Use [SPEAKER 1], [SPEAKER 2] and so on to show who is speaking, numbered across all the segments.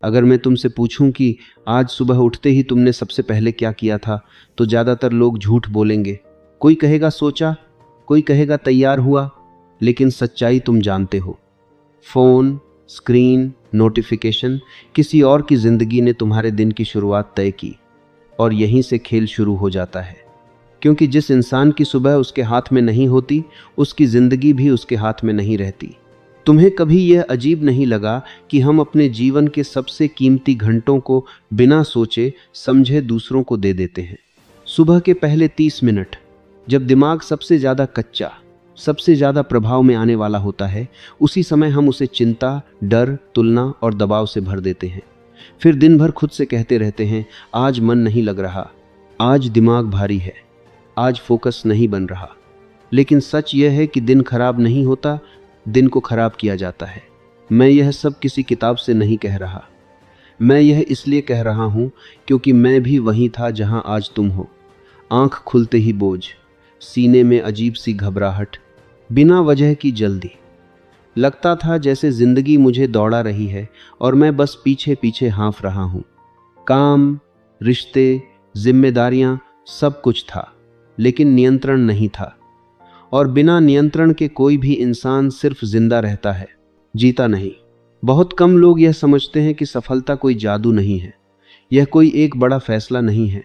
[SPEAKER 1] अगर मैं तुमसे पूछूं कि आज सुबह उठते ही तुमने सबसे पहले क्या किया था, तो ज़्यादातर लोग झूठ बोलेंगे। कोई कहेगा सोचा, कोई कहेगा तैयार हुआ, लेकिन सच्चाई तुम जानते हो। फ़ोन, स्क्रीन, नोटिफिकेशन, किसी और की ज़िंदगी ने तुम्हारे दिन की शुरुआत तय की, और यहीं से खेल शुरू हो जाता है। क्योंकि जिस इंसान की सुबह उसके हाथ में नहीं होती, उसकी ज़िंदगी भी उसके हाथ में नहीं रहती। तुम्हें कभी यह अजीब नहीं लगा कि हम अपने जीवन के सबसे कीमती घंटों को बिना सोचे समझे दूसरों को दे देते हैं? सुबह के पहले 30 मिनट, जब दिमाग सबसे ज़्यादा कच्चा, सबसे ज़्यादा प्रभाव में आने वाला होता है, उसी समय हम उसे चिंता, डर, तुलना और दबाव से भर देते हैं। फिर दिन भर खुद से कहते रहते हैं, आज मन नहीं लग रहा, आज दिमाग भारी है, आज फोकस नहीं बन रहा। लेकिन सच यह है कि दिन खराब नहीं होता, दिन को खराब किया जाता है। मैं यह सब किसी किताब से नहीं कह रहा। मैं यह इसलिए कह रहा हूँ क्योंकि मैं भी वहीं था जहाँ आज तुम हो। आंख खुलते ही बोझ, सीने में अजीब सी घबराहट, बिना वजह की जल्दी। लगता था जैसे जिंदगी मुझे दौड़ा रही है और मैं बस पीछे पीछे हाँफ रहा हूँ। काम, रिश्ते, जिम्मेदारियाँ, सब कुछ था, लेकिन नियंत्रण नहीं था। और बिना नियंत्रण के कोई भी इंसान सिर्फ जिंदा रहता है, जीता नहीं। बहुत कम लोग यह समझते हैं कि सफलता कोई जादू नहीं है, यह कोई एक बड़ा फैसला नहीं है।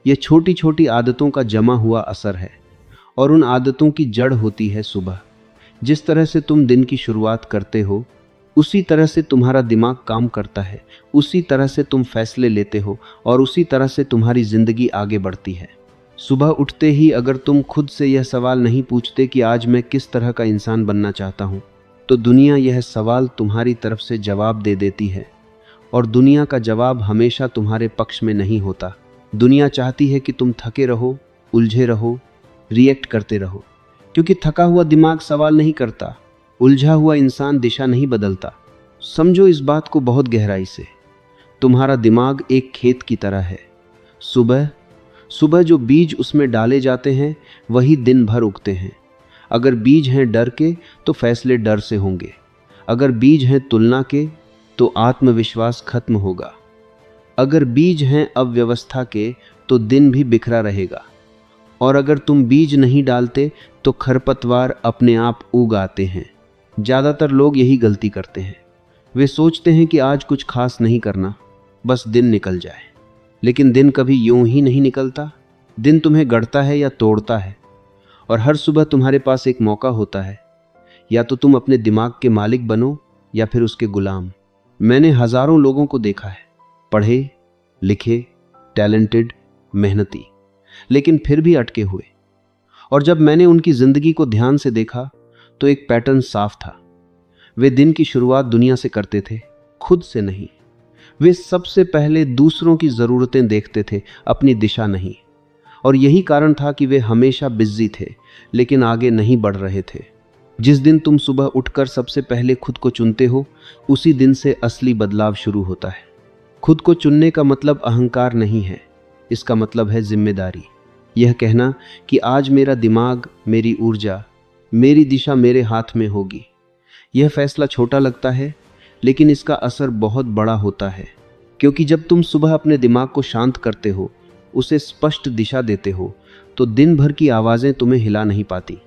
[SPEAKER 1] यह छोटी छोटी आदतों का जमा हुआ असर है, और उन आदतों की जड़ होती है सुबह। जिस तरह से तुम दिन की शुरुआत करते हो, उसी तरह से तुम्हारा दिमाग काम करता है, उसी तरह से तुम फैसले लेते हो, और उसी तरह से तुम्हारी जिंदगी आगे बढ़ती है। सुबह उठते ही अगर तुम खुद से यह सवाल नहीं पूछते कि आज मैं किस तरह का इंसान बनना चाहता हूँ, तो दुनिया यह सवाल तुम्हारी तरफ से जवाब दे देती है। और दुनिया का जवाब हमेशा तुम्हारे पक्ष में नहीं होता। दुनिया चाहती है कि तुम थके रहो, उलझे रहो, रिएक्ट करते रहो। क्योंकि थका हुआ दिमाग सवाल नहीं करता, उलझा हुआ इंसान दिशा नहीं बदलता। समझो इस बात को बहुत गहराई से। तुम्हारा दिमाग एक खेत की तरह है। सुबह सुबह जो बीज उसमें डाले जाते हैं, वही दिन भर उगते हैं। अगर बीज हैं डर के, तो फैसले डर से होंगे। अगर बीज हैं तुलना के, तो आत्मविश्वास खत्म होगा। अगर बीज हैं अव्यवस्था के, तो दिन भी बिखरा रहेगा। और अगर तुम बीज नहीं डालते, तो खरपतवार अपने आप उग आते हैं। ज़्यादातर लोग यही गलती करते हैं। वे सोचते हैं कि आज कुछ खास नहीं करना, बस दिन निकल जाए। लेकिन दिन कभी यूं ही नहीं निकलता। दिन तुम्हें गढ़ता है या तोड़ता है। और हर सुबह तुम्हारे पास एक मौका होता है, या तो तुम अपने दिमाग के मालिक बनो या फिर उसके गुलाम। मैंने हजारों लोगों को देखा है, पढ़े लिखे, टैलेंटेड, मेहनती, लेकिन फिर भी अटके हुए। और जब मैंने उनकी जिंदगी को ध्यान से देखा, तो एक पैटर्न साफ था। वे दिन की शुरुआत दुनिया से करते थे, खुद से नहीं। वे सबसे पहले दूसरों की ज़रूरतें देखते थे, अपनी दिशा नहीं। और यही कारण था कि वे हमेशा बिजी थे, लेकिन आगे नहीं बढ़ रहे थे। जिस दिन तुम सुबह उठकर सबसे पहले खुद को चुनते हो, उसी दिन से असली बदलाव शुरू होता है। खुद को चुनने का मतलब अहंकार नहीं है, इसका मतलब है जिम्मेदारी। यह कहना कि आज मेरा दिमाग, मेरी ऊर्जा, मेरी दिशा मेरे हाथ में होगी। यह फैसला छोटा लगता है, लेकिन इसका असर बहुत बड़ा होता है। क्योंकि जब तुम सुबह अपने दिमाग को शांत करते हो, उसे स्पष्ट दिशा देते हो, तो दिन भर की आवाज़ें तुम्हें हिला नहीं पाती।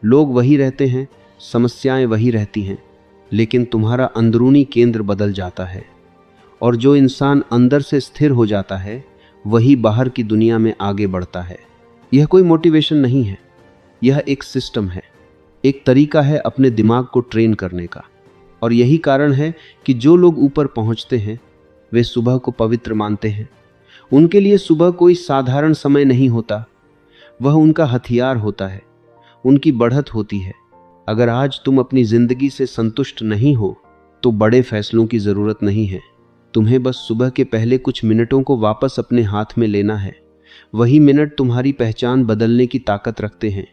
[SPEAKER 1] लोग वही रहते हैं, समस्याएं वही रहती हैं, लेकिन तुम्हारा अंदरूनी केंद्र बदल जाता है। और जो इंसान अंदर से स्थिर हो जाता है, वही बाहर की दुनिया में आगे बढ़ता है। यह कोई मोटिवेशन नहीं है, यह एक सिस्टम है, एक तरीका है अपने दिमाग को ट्रेन करने का। और यही कारण है कि जो लोग ऊपर पहुंचते हैं, वे सुबह को पवित्र मानते हैं। उनके लिए सुबह कोई साधारण समय नहीं होता, वह उनका हथियार होता है, उनकी बढ़त होती है। अगर आज तुम अपनी जिंदगी से संतुष्ट नहीं हो, तो बड़े फैसलों की जरूरत नहीं है। तुम्हें बस सुबह के पहले कुछ मिनटों को वापस अपने हाथ में लेना है। वही मिनट तुम्हारी पहचान बदलने की ताकत रखते हैं।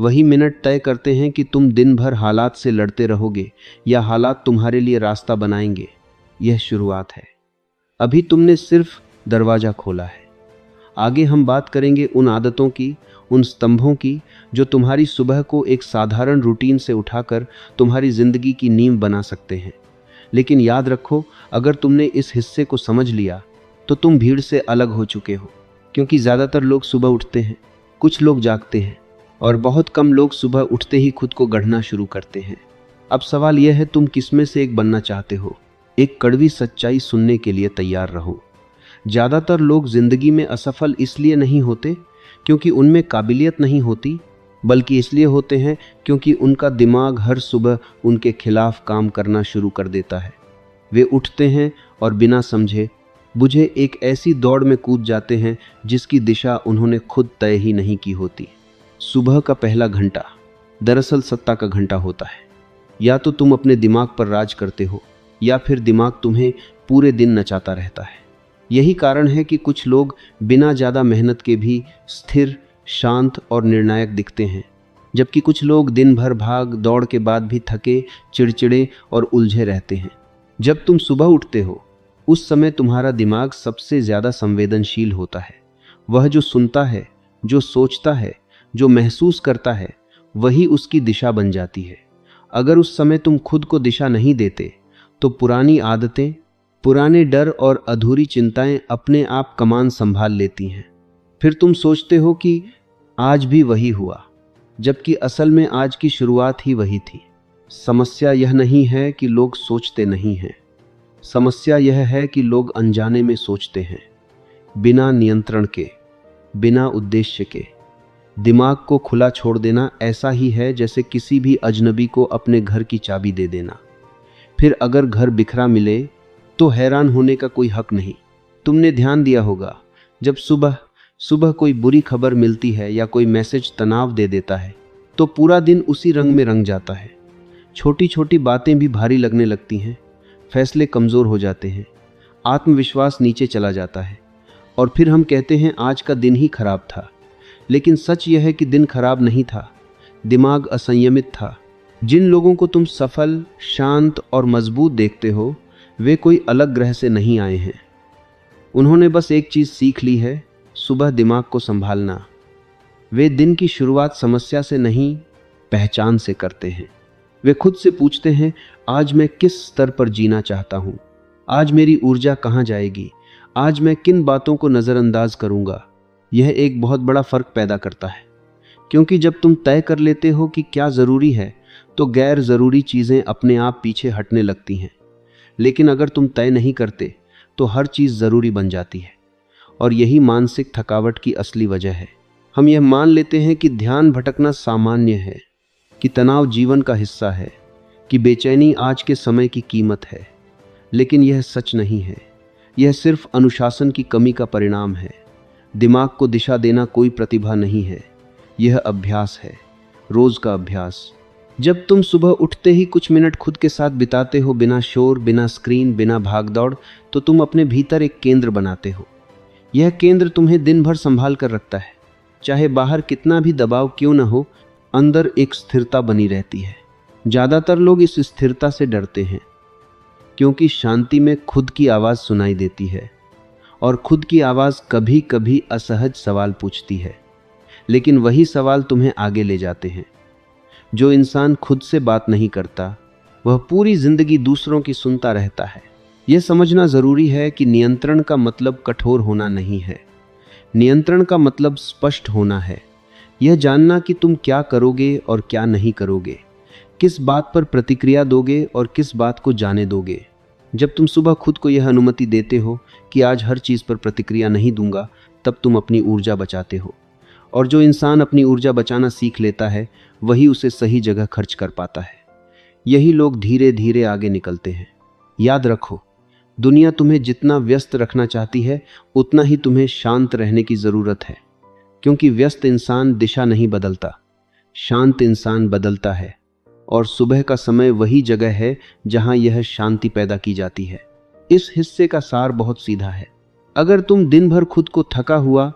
[SPEAKER 1] वही मिनट तय करते हैं कि तुम दिन भर हालात से लड़ते रहोगे या हालात तुम्हारे लिए रास्ता बनाएंगे। यह शुरुआत है। अभी तुमने सिर्फ दरवाजा खोला है। आगे हम बात करेंगे उन आदतों की, उन स्तंभों की, जो तुम्हारी सुबह को एक साधारण रूटीन से उठाकर तुम्हारी जिंदगी की नींव बना सकते हैं। लेकिन याद रखो, अगर तुमने इस हिस्से को समझ लिया तो तुम भीड़ से अलग हो चुके हो। क्योंकि ज़्यादातर लोग सुबह उठते हैं, कुछ लोग जागते हैं और बहुत कम लोग सुबह उठते ही खुद को गढ़ना शुरू करते हैं। अब सवाल यह है, तुम किसमें से एक बनना चाहते हो? एक कड़वी सच्चाई सुनने के लिए तैयार रहो। ज़्यादातर लोग जिंदगी में असफल इसलिए नहीं होते क्योंकि उनमें काबिलियत नहीं होती, बल्कि इसलिए होते हैं क्योंकि उनका दिमाग हर सुबह उनके खिलाफ काम करना शुरू कर देता है। वे उठते हैं और बिना समझे बुझे एक ऐसी दौड़ में कूद जाते हैं जिसकी दिशा उन्होंने खुद तय ही नहीं की होती। सुबह का पहला घंटा दरअसल सत्ता का घंटा होता है। या तो तुम अपने दिमाग पर राज करते हो या फिर दिमाग तुम्हें पूरे दिन नचाता रहता है। यही कारण है कि कुछ लोग बिना ज़्यादा मेहनत के भी स्थिर, शांत और निर्णायक दिखते हैं, जबकि कुछ लोग दिन भर भाग दौड़ के बाद भी थके, चिड़चिड़े और उलझे रहते हैं। जब तुम सुबह उठते हो उस समय तुम्हारा दिमाग सबसे ज़्यादा संवेदनशील होता है। वह जो सुनता है, जो सोचता है, जो महसूस करता है, वही उसकी दिशा बन जाती है। अगर उस समय तुम खुद को दिशा नहीं देते तो पुरानी आदतें, पुराने डर और अधूरी चिंताएं अपने आप कमान संभाल लेती हैं। फिर तुम सोचते हो कि आज भी वही हुआ, जबकि असल में आज की शुरुआत ही वही थी। समस्या यह नहीं है कि लोग सोचते नहीं हैं, समस्या यह है कि लोग अनजाने में सोचते हैं, बिना नियंत्रण के, बिना उद्देश्य के। दिमाग को खुला छोड़ देना ऐसा ही है जैसे किसी भी अजनबी को अपने घर की चाबी दे देना। फिर अगर घर बिखरा मिले तो हैरान होने का कोई हक नहीं। तुमने ध्यान दिया होगा, जब सुबह सुबह कोई बुरी खबर मिलती है या कोई मैसेज तनाव दे देता है तो पूरा दिन उसी रंग में रंग जाता है। छोटी छोटी बातें भी भारी लगने लगती हैं, फैसले कमज़ोर हो जाते हैं, आत्मविश्वास नीचे चला जाता है और फिर हम कहते हैं आज का दिन ही खराब था। लेकिन सच यह है कि दिन खराब नहीं था, दिमाग असंयमित था। जिन लोगों को तुम सफल, शांत और मजबूत देखते हो वे कोई अलग ग्रह से नहीं आए हैं। उन्होंने बस एक चीज़ सीख ली है, सुबह दिमाग को संभालना। वे दिन की शुरुआत समस्या से नहीं, पहचान से करते हैं। वे खुद से पूछते हैं, आज मैं किस स्तर पर जीना चाहता हूँ, आज मेरी ऊर्जा कहाँ जाएगी, आज मैं किन बातों को नज़रअंदाज करूँगा। यह एक बहुत बड़ा फ़र्क पैदा करता है, क्योंकि जब तुम तय कर लेते हो कि क्या ज़रूरी है तो गैर ज़रूरी चीज़ें अपने आप पीछे हटने लगती हैं। लेकिन अगर तुम तय नहीं करते तो हर चीज़ ज़रूरी बन जाती है, और यही मानसिक थकावट की असली वजह है। हम यह मान लेते हैं कि ध्यान भटकना सामान्य है, कि तनाव जीवन का हिस्सा है, कि बेचैनी आज के समय की कीमत है। लेकिन यह सच नहीं है, यह सिर्फ अनुशासन की कमी का परिणाम है। दिमाग को दिशा देना कोई प्रतिभा नहीं है, यह अभ्यास है, रोज़ का अभ्यास। जब तुम सुबह उठते ही कुछ मिनट खुद के साथ बिताते हो, बिना शोर, बिना स्क्रीन, बिना भागदौड़, तो तुम अपने भीतर एक केंद्र बनाते हो। यह केंद्र तुम्हें दिन भर संभाल कर रखता है। चाहे बाहर कितना भी दबाव क्यों न हो, अंदर एक स्थिरता बनी रहती है। ज़्यादातर लोग इस स्थिरता से डरते हैं, क्योंकि शांति में खुद की आवाज़ सुनाई देती है, और खुद की आवाज़ कभी कभी असहज सवाल पूछती है, लेकिन वही सवाल तुम्हें आगे ले जाते हैं। जो इंसान खुद से बात नहीं करता वह पूरी जिंदगी दूसरों की सुनता रहता है। यह समझना ज़रूरी है कि नियंत्रण का मतलब कठोर होना नहीं है, नियंत्रण का मतलब स्पष्ट होना है। यह जानना कि तुम क्या करोगे और क्या नहीं करोगे, किस बात पर प्रतिक्रिया दोगे और किस बात को जाने दोगे। जब तुम सुबह खुद को यह अनुमति देते हो कि आज हर चीज़ पर प्रतिक्रिया नहीं दूंगा, तब तुम अपनी ऊर्जा बचाते हो। और जो इंसान अपनी ऊर्जा बचाना सीख लेता है वही उसे सही जगह खर्च कर पाता है। यही लोग धीरे धीरे आगे निकलते हैं। याद रखो, दुनिया तुम्हें जितना व्यस्त रखना चाहती है उतना ही तुम्हें शांत रहने की ज़रूरत है, क्योंकि व्यस्त इंसान दिशा नहीं बदलता, शांत इंसान बदलता है। और सुबह का समय वही जगह है जहां यह शांति पैदा की जाती है। इस हिस्से का सार बहुत सीधा है। अगर तुम दिन भर खुद को थका हुआ,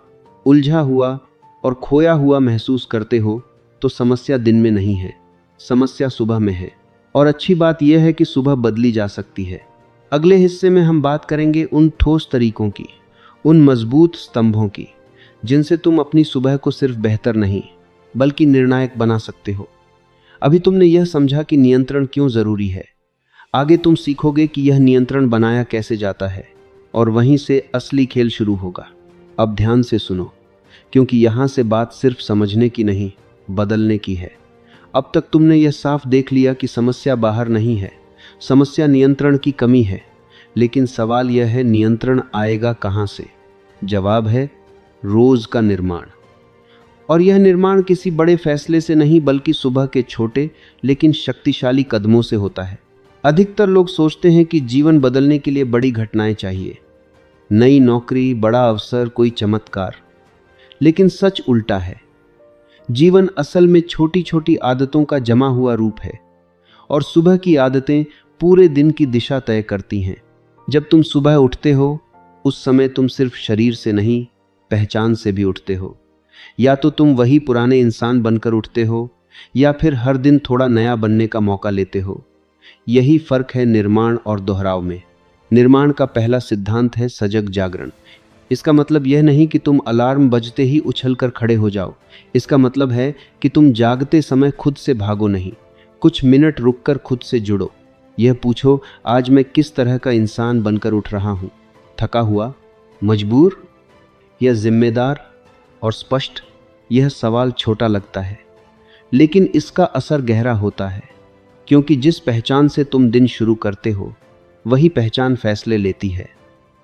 [SPEAKER 1] उलझा हुआ और खोया हुआ महसूस करते हो तो समस्या दिन में नहीं है, समस्या सुबह में है। और अच्छी बात यह है कि सुबह बदली जा सकती है। अगले हिस्से में हम बात करेंगे उन ठोस तरीकों की, उन मजबूत स्तंभों की, जिनसे तुम अपनी सुबह को सिर्फ बेहतर नहीं बल्कि निर्णायक बना सकते हो। अभी तुमने यह समझा कि नियंत्रण क्यों ज़रूरी है। आगे तुम सीखोगे कि यह नियंत्रण बनाया कैसे जाता है और वहीं से असली खेल शुरू होगा। अब ध्यान से सुनो, क्योंकि यहाँ से बात सिर्फ समझने की नहीं, बदलने की है। अब तक तुमने यह साफ देख लिया कि समस्या बाहर नहीं है, समस्या नियंत्रण की कमी है। लेकिन सवाल यह है, नियंत्रण आएगा कहाँ से? जवाब है रोज का निर्माण। और यह निर्माण किसी बड़े फैसले से नहीं, बल्कि सुबह के छोटे लेकिन शक्तिशाली कदमों से होता है। अधिकतर लोग सोचते हैं कि जीवन बदलने के लिए बड़ी घटनाएं चाहिए, नई नौकरी, बड़ा अवसर, कोई चमत्कार। लेकिन सच उल्टा है। जीवन असल में छोटी छोटी आदतों का जमा हुआ रूप है, और सुबह की आदतें पूरे दिन की दिशा तय करती हैं। जब तुम सुबह उठते हो, उस समय तुम सिर्फ शरीर से नहीं, पहचान से भी उठते हो। या तो तुम वही पुराने इंसान बनकर उठते हो, या फिर हर दिन थोड़ा नया बनने का मौका लेते हो। यही फर्क है निर्माण और दोहराव में। निर्माण का पहला सिद्धांत है सजग जागरण। इसका मतलब यह नहीं कि तुम अलार्म बजते ही उछलकर खड़े हो जाओ। इसका मतलब है कि तुम जागते समय खुद से भागो नहीं, कुछ मिनट रुककर खुद से जुड़ो। यह पूछो, आज मैं किस तरह का इंसान बनकर उठ रहा हूँ? थका हुआ, मजबूर या जिम्मेदार और स्पष्ट? यह सवाल छोटा लगता है, लेकिन इसका असर गहरा होता है, क्योंकि जिस पहचान से तुम दिन शुरू करते हो, वही पहचान फैसले लेती है।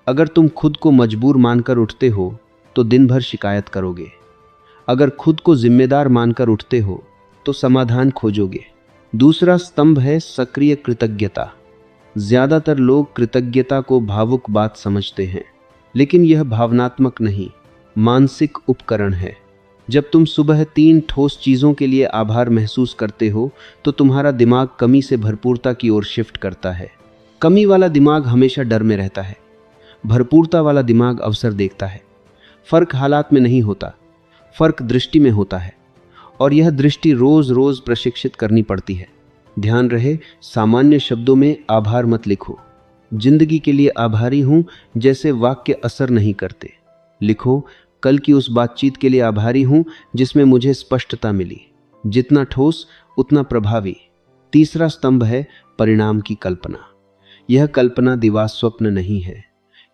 [SPEAKER 1] अगर तुम खुद को मजबूर मानकर उठते हो तो दिन भर शिकायत करोगे। अगर खुद को जिम्मेदार मानकर उठते हो तो समाधान खोजोगे। दूसरा स्तंभ है सक्रिय कृतज्ञता। ज्यादातर लोग कृतज्ञता को भावुक बात समझते हैं, लेकिन यह भावनात्मक नहीं, मानसिक उपकरण है। जब तुम सुबह 3 ठोस चीजों के लिए आभार महसूस करते हो तो तुम्हारा दिमाग कमी से भरपूरता की ओर शिफ्ट करता है। कमी वाला दिमाग हमेशा डर में रहता है, भरपूरता वाला दिमाग अवसर देखता है। फर्क हालात में नहीं होता, फर्क दृष्टि में होता है, और यह दृष्टि रोज रोज प्रशिक्षित करनी पड़ती है। ध्यान रहे, सामान्य शब्दों में आभार मत लिखो। जिंदगी के लिए आभारी हूं जैसे वाक्य असर नहीं करते। लिखो, कल की उस बातचीत के लिए आभारी हूं जिसमें मुझे स्पष्टता मिली। जितना ठोस उतना प्रभावी। तीसरा स्तंभ है परिणाम की कल्पना। यह कल्पना दिवा स्वप्न नहीं है,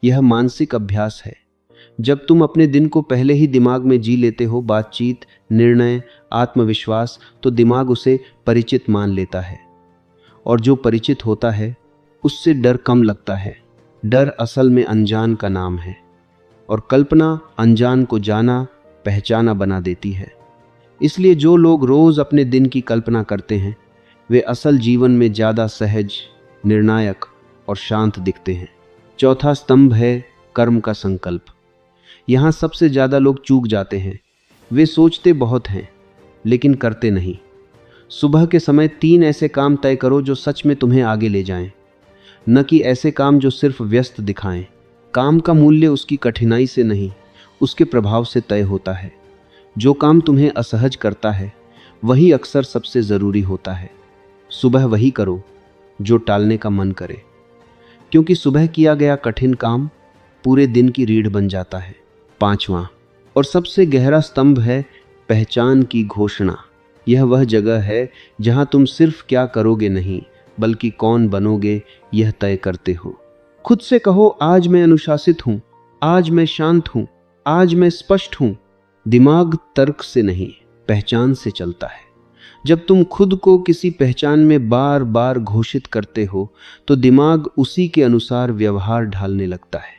[SPEAKER 1] यह मानसिक अभ्यास है। जब तुम अपने दिन को पहले ही दिमाग में जी लेते हो, बातचीत, निर्णय, आत्मविश्वास, तो दिमाग उसे परिचित मान लेता है। और जो परिचित होता है उससे डर कम लगता है। डर असल में अनजान का नाम है, और कल्पना अनजान को जाना, पहचाना बना देती है। इसलिए जो लोग रोज अपने दिन की कल्पना करते हैं, वे असल जीवन में ज्यादा सहज, निर्णायक और शांत दिखते हैं। चौथा स्तंभ है कर्म का संकल्प। यहाँ सबसे ज्यादा लोग चूक जाते हैं। वे सोचते बहुत हैं लेकिन करते नहीं। सुबह के समय 3 ऐसे काम तय करो जो सच में तुम्हें आगे ले जाएं, न कि ऐसे काम जो सिर्फ व्यस्त दिखाएं। काम का मूल्य उसकी कठिनाई से नहीं, उसके प्रभाव से तय होता है। जो काम तुम्हें असहज करता है वही अक्सर सबसे जरूरी होता है। सुबह वही करो जो टालने का मन करे, क्योंकि सुबह किया गया कठिन काम पूरे दिन की रीढ़ बन जाता है। 5वां और सबसे गहरा स्तंभ है पहचान की घोषणा। यह वह जगह है जहां तुम सिर्फ क्या करोगे नहीं, बल्कि कौन बनोगे यह तय करते हो। खुद से कहो, आज मैं अनुशासित हूं, आज मैं शांत हूं, आज मैं स्पष्ट हूं। दिमाग तर्क से नहीं, पहचान से चलता है। जब तुम खुद को किसी पहचान में बार बार घोषित करते हो तो दिमाग उसी के अनुसार व्यवहार ढालने लगता है।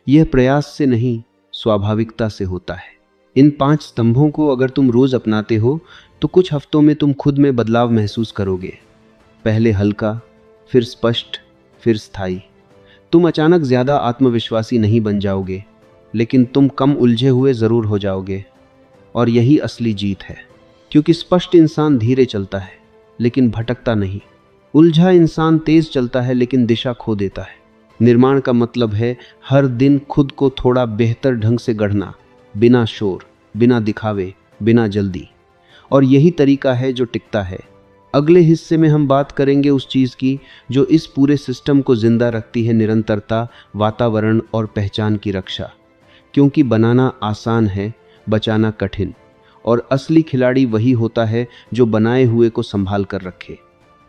[SPEAKER 1] यह प्रयास से नहीं, स्वाभाविकता से होता है। इन 5 स्तंभों को अगर तुम रोज अपनाते हो तो कुछ हफ्तों में तुम खुद में बदलाव महसूस करोगे। पहले हल्का, फिर स्पष्ट, फिर स्थायी। तुम अचानक ज्यादा आत्मविश्वासी नहीं बन जाओगे, लेकिन तुम कम उलझे हुए जरूर हो जाओगे। और यही असली जीत है, क्योंकि स्पष्ट इंसान धीरे चलता है लेकिन भटकता नहीं। उलझा इंसान तेज चलता है लेकिन दिशा खो देता है। निर्माण का मतलब है हर दिन खुद को थोड़ा बेहतर ढंग से गढ़ना, बिना शोर, बिना दिखावे, बिना जल्दी। और यही तरीका है जो टिकता है। अगले हिस्से में हम बात करेंगे उस चीज़ की जो इस पूरे सिस्टम को जिंदा रखती है, निरंतरता, वातावरण और पहचान की रक्षा। क्योंकि बनाना आसान है, बचाना कठिन, और असली खिलाड़ी वही होता है जो बनाए हुए को संभाल कर रखे।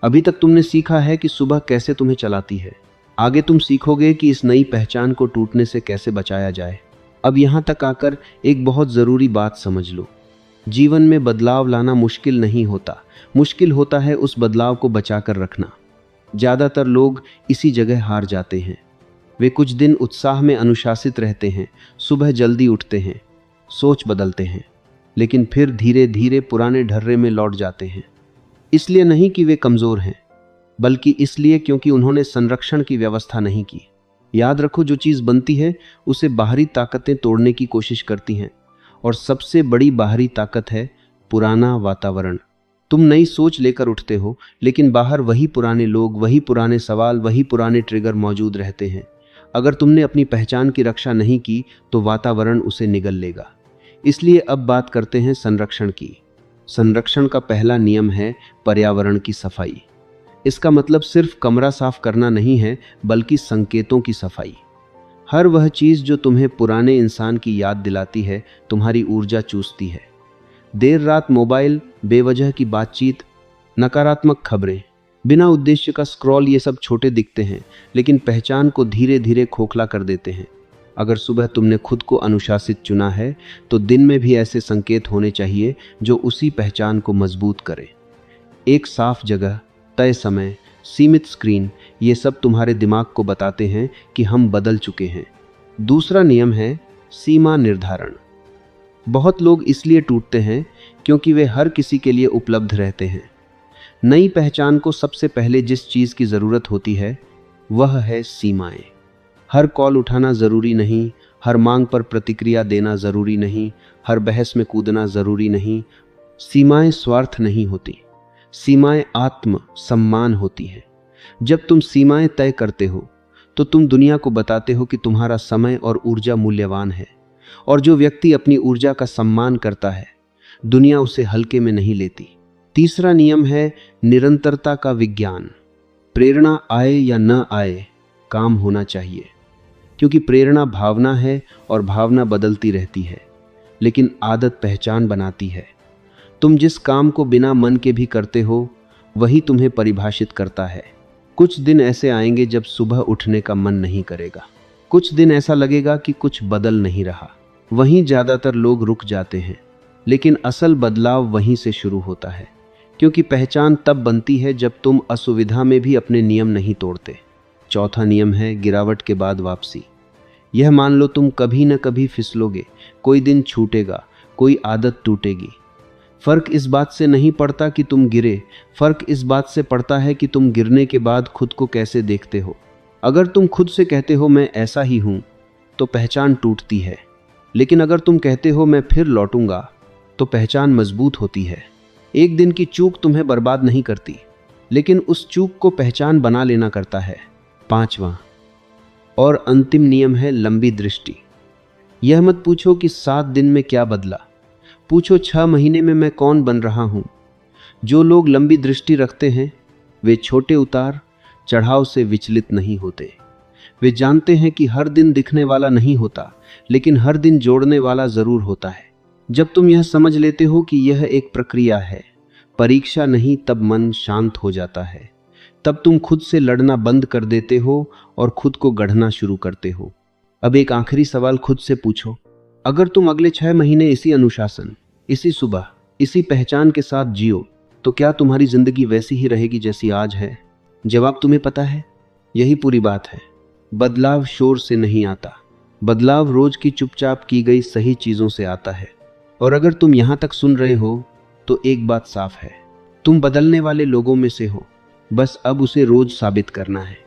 [SPEAKER 1] अभी तक तुमने सीखा है कि सुबह कैसे तुम्हें चलाती है, आगे तुम सीखोगे कि इस नई पहचान को टूटने से कैसे बचाया जाए। अब यहाँ तक आकर एक बहुत ज़रूरी बात समझ लो, जीवन में बदलाव लाना मुश्किल नहीं होता, मुश्किल होता है उस बदलाव को बचाकर रखना। ज़्यादातर लोग इसी जगह हार जाते हैं। वे कुछ दिन उत्साह में अनुशासित रहते हैं, सुबह जल्दी उठते हैं, सोच बदलते हैं, लेकिन फिर धीरे धीरे पुराने ढर्रे में लौट जाते हैं। इसलिए नहीं कि वे कमज़ोर हैं, बल्कि इसलिए क्योंकि उन्होंने संरक्षण की व्यवस्था नहीं की। याद रखो, जो चीज़ बनती है उसे बाहरी ताकतें तोड़ने की कोशिश करती हैं, और सबसे बड़ी बाहरी ताकत है पुराना वातावरण। तुम नई सोच लेकर उठते हो, लेकिन बाहर वही पुराने लोग, वही पुराने सवाल, वही पुराने ट्रिगर मौजूद रहते हैं। अगर तुमने अपनी पहचान की रक्षा नहीं की तो वातावरण उसे निगल लेगा। इसलिए अब बात करते हैं संरक्षण की। संरक्षण का पहला नियम है पर्यावरण की सफाई। इसका मतलब सिर्फ कमरा साफ करना नहीं है, बल्कि संकेतों की सफाई। हर वह चीज़ जो तुम्हें पुराने इंसान की याद दिलाती है, तुम्हारी ऊर्जा चूसती है। देर रात मोबाइल, बेवजह की बातचीत, नकारात्मक खबरें, बिना उद्देश्य का स्क्रॉल, ये सब छोटे दिखते हैं, लेकिन पहचान को धीरे धीरे खोखला कर देते हैं। अगर सुबह तुमने खुद को अनुशासित चुना है, तो दिन में भी ऐसे संकेत होने चाहिए जो उसी पहचान को मजबूत करें। एक साफ जगह, तय समय, सीमित स्क्रीन, ये सब तुम्हारे दिमाग को बताते हैं कि हम बदल चुके हैं। दूसरा नियम है सीमा निर्धारण। बहुत लोग इसलिए टूटते हैं क्योंकि वे हर किसी के लिए उपलब्ध रहते हैं। नई पहचान को सबसे पहले जिस चीज़ की ज़रूरत होती है वह है सीमाएं। हर कॉल उठाना ज़रूरी नहीं, हर मांग पर प्रतिक्रिया देना ज़रूरी नहीं, हर बहस में कूदना ज़रूरी नहीं। सीमाएं स्वार्थ नहीं होती, सीमाएं आत्म सम्मान होती हैं। जब तुम सीमाएं तय करते हो तो तुम दुनिया को बताते हो कि तुम्हारा समय और ऊर्जा मूल्यवान है, और जो व्यक्ति अपनी ऊर्जा का सम्मान करता है, दुनिया उसे हल्के में नहीं लेती। तीसरा नियम है निरंतरता का विज्ञान। प्रेरणा आए या न आए, काम होना चाहिए, क्योंकि प्रेरणा भावना है और भावना बदलती रहती है, लेकिन आदत पहचान बनाती है। तुम जिस काम को बिना मन के भी करते हो, वही तुम्हें परिभाषित करता है। कुछ दिन ऐसे आएंगे जब सुबह उठने का मन नहीं करेगा, कुछ दिन ऐसा लगेगा कि कुछ बदल नहीं रहा। वहीं ज़्यादातर लोग रुक जाते हैं, लेकिन असल बदलाव वहीं से शुरू होता है, क्योंकि पहचान तब बनती है जब तुम असुविधा में भी अपने नियम नहीं तोड़ते। चौथा नियम है गिरावट के बाद वापसी। यह मान लो तुम कभी न कभी फिसलोगे, कोई दिन छूटेगा, कोई आदत टूटेगी। फर्क इस बात से नहीं पड़ता कि तुम गिरे, फर्क इस बात से पड़ता है कि तुम गिरने के बाद खुद को कैसे देखते हो। अगर तुम खुद से कहते हो मैं ऐसा ही हूं, तो पहचान टूटती है, लेकिन अगर तुम कहते हो मैं फिर लौटूंगा, तो पहचान मजबूत होती है। एक दिन की चूक तुम्हें बर्बाद नहीं करती, लेकिन उस चूक को पहचान बना लेना करता है। पांचवा और अंतिम नियम है लंबी दृष्टि। यह मत पूछो कि 7 दिन में क्या बदला, पूछो 6 महीने में मैं कौन बन रहा हूं। जो लोग लंबी दृष्टि रखते हैं, वे छोटे उतार चढ़ाव से विचलित नहीं होते। वे जानते हैं कि हर दिन दिखने वाला नहीं होता, लेकिन हर दिन जोड़ने वाला जरूर होता है। जब तुम यह समझ लेते हो कि यह एक प्रक्रिया है, परीक्षा नहीं, तब मन शांत हो जाता है। तब तुम खुद से लड़ना बंद कर देते हो और खुद को गढ़ना शुरू करते हो। अब एक आखिरी सवाल खुद से पूछो, अगर तुम अगले 6 महीने इसी अनुशासन, इसी सुबह, इसी पहचान के साथ जियो, तो क्या तुम्हारी जिंदगी वैसी ही रहेगी जैसी आज है? जवाब तुम्हें पता है। यही पूरी बात है। बदलाव शोर से नहीं आता, बदलाव रोज की चुपचाप की गई सही चीजों से आता है। और अगर तुम यहां तक सुन रहे हो, तो एक बात साफ है, तुम बदलने वाले लोगों में से हो, बस अब उसे रोज साबित करना है।